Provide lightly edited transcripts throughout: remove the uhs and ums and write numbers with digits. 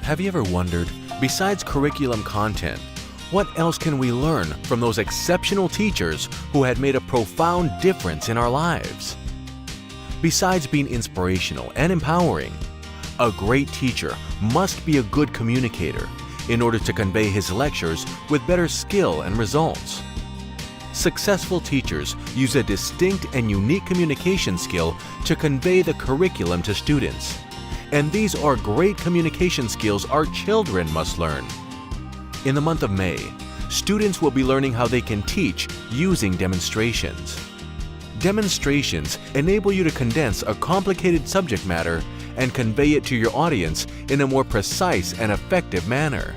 Have you ever wondered, besides curriculum content, what else can we learn from those exceptional teachers who had made a profound difference in our lives? Besides being inspirational and empowering, a great teacher must be a good communicator in order to convey his lectures with better skill and results. Successful teachers use a distinct and unique communication skill to convey the curriculum to students. And these are great communication skills our children must learn. In the month of May, students will be learning how they can teach using demonstrations. Demonstrations enable you to condense a complicated subject matter and convey it to your audience in a more precise and effective manner.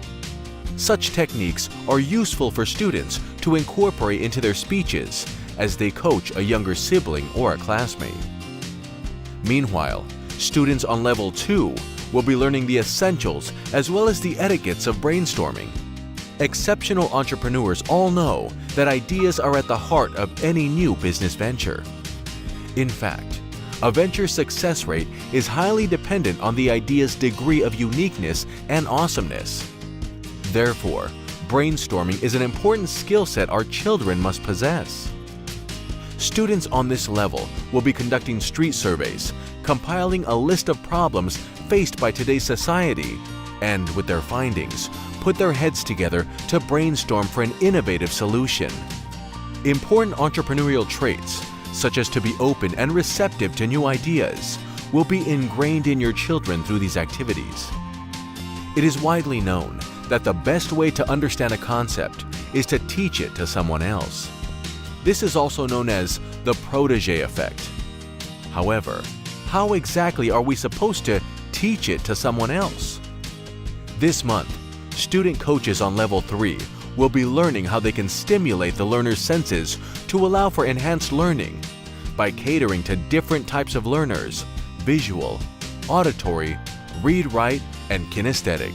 Such techniques are useful for students to incorporate into their speeches as they coach a younger sibling or a classmate. Meanwhile, students on Level 2 will be learning the essentials as well as the etiquettes of brainstorming. Exceptional entrepreneurs all know that ideas are at the heart of any new business venture. In fact, a venture's success rate is highly dependent on the idea's degree of uniqueness and awesomeness. Therefore, brainstorming is an important skill set our children must possess. Students on this level will be conducting street surveys, compiling a list of problems faced by today's society, and with their findings, put their heads together to brainstorm for an innovative solution. Important entrepreneurial traits, such as to be open and receptive to new ideas, will be ingrained in your children through these activities. It is widely known that the best way to understand a concept is to teach it to someone else. This is also known as the protege effect. However, how exactly are we supposed to teach it to someone else? This month, student coaches on Level 3 will be learning how they can stimulate the learner's senses to allow for enhanced learning by catering to different types of learners: visual, auditory, read-write, and kinesthetic.